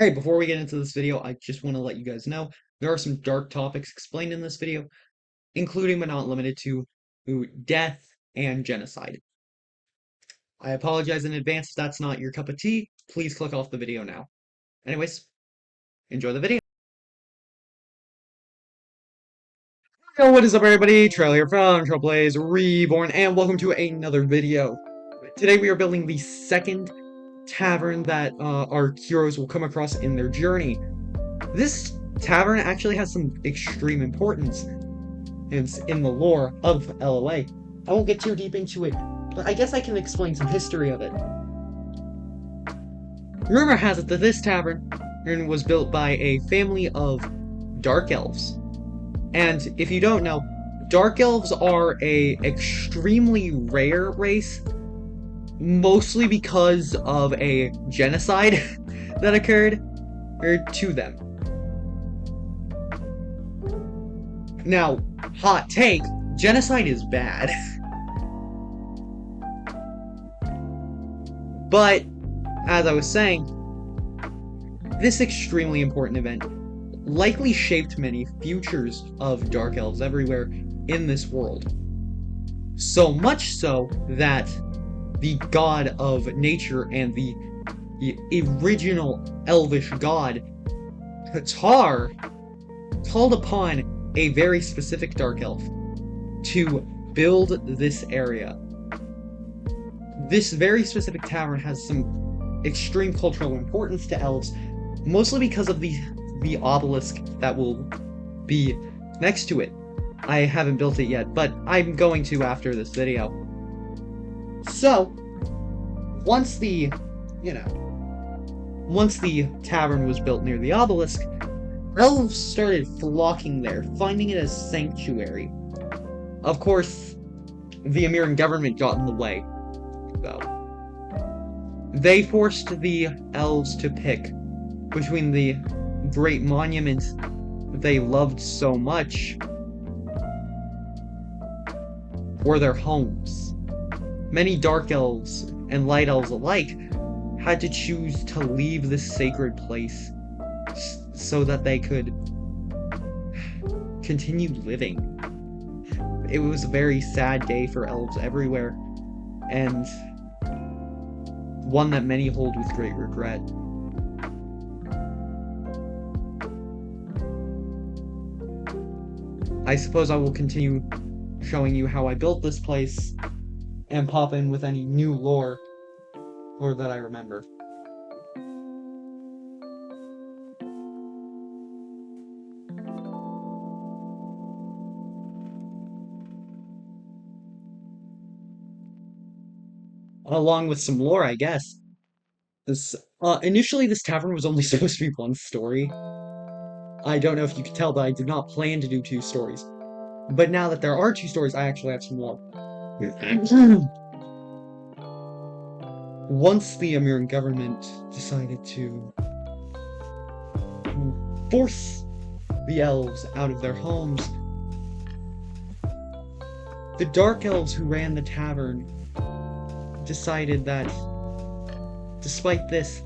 Hey, before we get into this video, I just want to let you guys know there are some dark topics explained in this video, including but not limited to death and genocide. I apologize in advance if that's not your cup of tea. Please click off the video now. Anyways, enjoy the video. Yo, what is up everybody? Trailer from Trailblaze Reborn, and welcome to another video. Today we are building the second tavern that our heroes will come across in their journey. This tavern actually has some extreme importance in the lore of LOA. I won't get too deep into it, but I guess I can explain some history of it. Rumor has it that this tavern was built by a family of dark elves. And if you don't know, dark elves are a extremely rare race, mostly because of a genocide that occurred to them. Now, hot take, genocide is bad. But, as I was saying, this extremely important event likely shaped many futures of Dark Elves everywhere in this world. So much so that the god of nature and the original elvish god, Qatar, called upon a very specific Dark Elf to build this area. This very specific tavern has some extreme cultural importance to elves, mostly because of the obelisk that will be next to it. I haven't built it yet, but I'm going to after this video. So, once the tavern was built near the obelisk, elves started flocking there, finding it as sanctuary. Of course, the Amerun government got in the way, though. They forced the elves to pick between the great monuments they loved so much or their homes. Many dark elves and light elves alike had to choose to leave this sacred place so that they could continue living. It was a very sad day for elves everywhere, and one that many hold with great regret. I suppose I will continue showing you how I built this place and pop in with any new lore that I remember. Along with some lore, I guess. Initially this tavern was only supposed to be one story. I don't know if you could tell, but I did not plan to do two stories. But now that there are two stories, I actually have some lore. Once the Amerun government decided to force the elves out of their homes, the dark elves who ran the tavern decided that, despite this,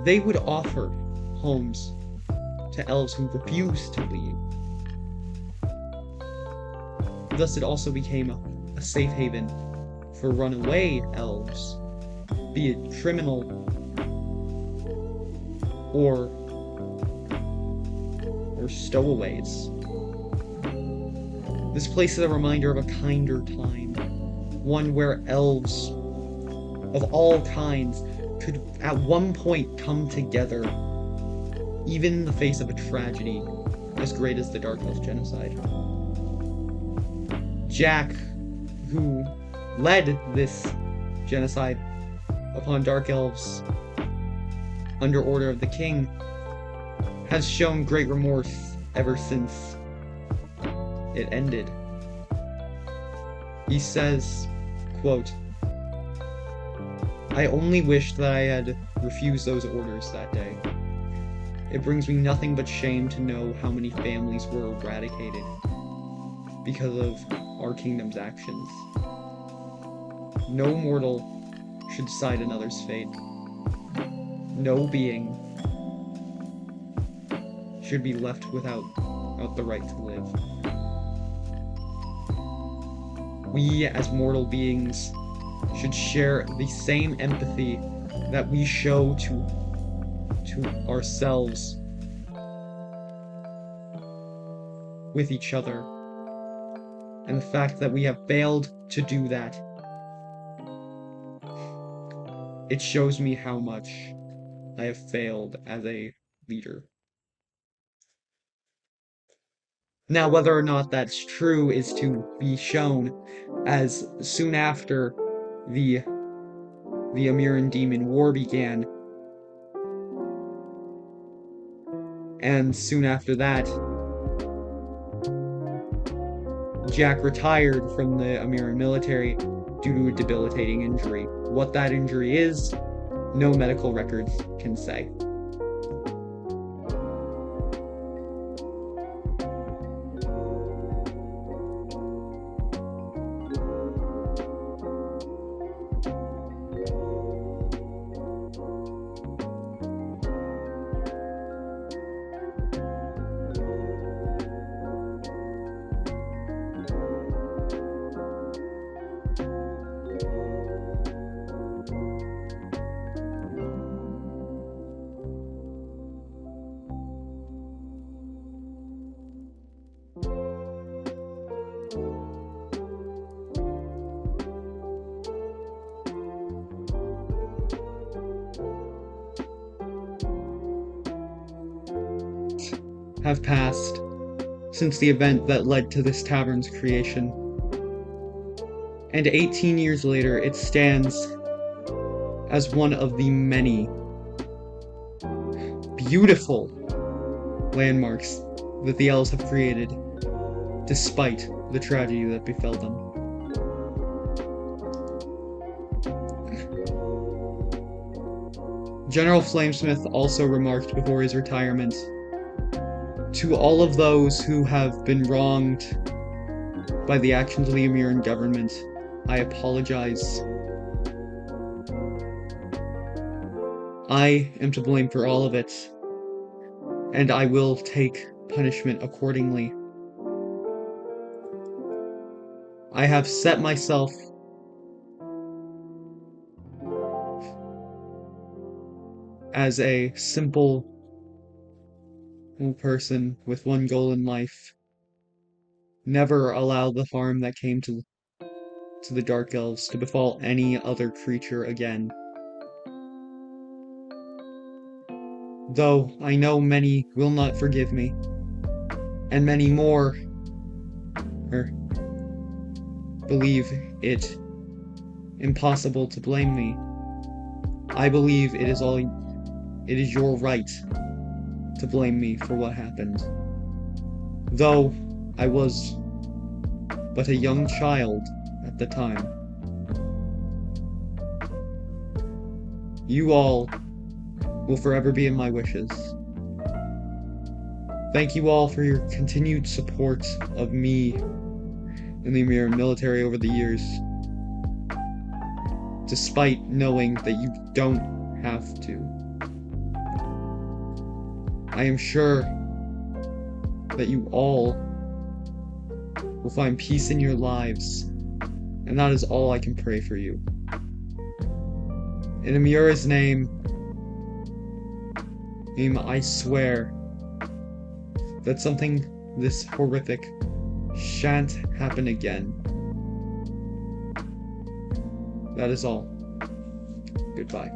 they would offer homes to elves who refused to leave. Thus, it also became a safe haven for runaway elves, be it criminal or stowaways. This place is a reminder of a kinder time, one where elves of all kinds could at one point come together, even in the face of a tragedy as great as the Dark Elf genocide. Jack, who led this genocide upon Dark Elves under order of the king, has shown great remorse ever since it ended. He says, quote, "I only wish that I had refused those orders that day. It brings me nothing but shame to know how many families were eradicated because of our kingdom's actions. No mortal should decide another's fate. No being should be left without the right to live. We, as mortal beings, should share the same empathy that we show to ourselves with each other. And the fact that we have failed to do that, it shows me how much I have failed as a leader. Now, whether or not that's true is to be shown, as soon after the Amerun Demon War began, and soon after that, Jack retired from the Amerun military due to a debilitating injury. What that injury is, no medical records can say. Have passed since the event that led to this tavern's creation. And 18 years later, it stands as one of the many beautiful landmarks that the elves have created, despite the tragedy that befell them. General Flamesmith also remarked before his retirement, "To all of those who have been wronged by the actions of the Amerun government, I apologize. I am to blame for all of it, and I will take punishment accordingly. I have set myself as a simple person with one goal in life: never allow the harm that came to the Dark Elves to befall any other creature again. Though I know many will not forgive me, and many more believe it impossible to blame me, I believe it is your right to blame me for what happened. Though I was but a young child at the time. You all will forever be in my wishes. Thank you all for your continued support of me in the Amerun military over the years, despite knowing that you don't have to. I am sure that you all will find peace in your lives, and that is all I can pray for you. In Amerura's name, I swear that something this horrific shan't happen again. That is all. Goodbye.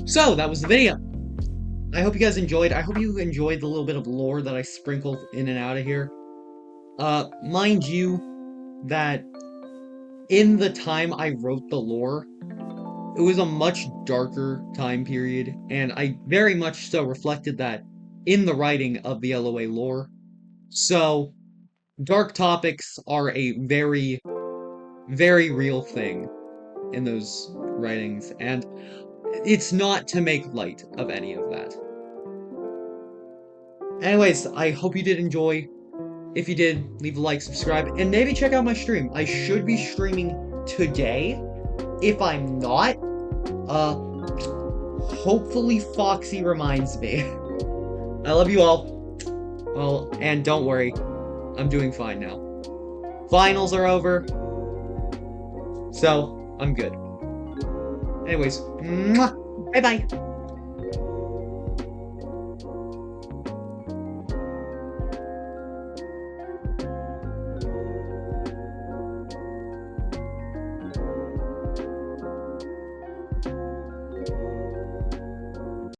So, that was the video. I hope you guys enjoyed. I hope you enjoyed the little bit of lore that I sprinkled in and out of here. Mind you, that in the time I wrote the lore, it was a much darker time period, and I very much so reflected that in the writing of the LOA lore. So, dark topics are a very, very real thing in those writings, and it's not to make light of any of that. Anyways, I hope you did enjoy. If you did, leave a like, subscribe, and maybe check out my stream. I should be streaming today. If I'm not, hopefully Foxy reminds me. I love you all. Well, and don't worry, I'm doing fine now. Finals are over, so I'm good. Anyways, bye-bye.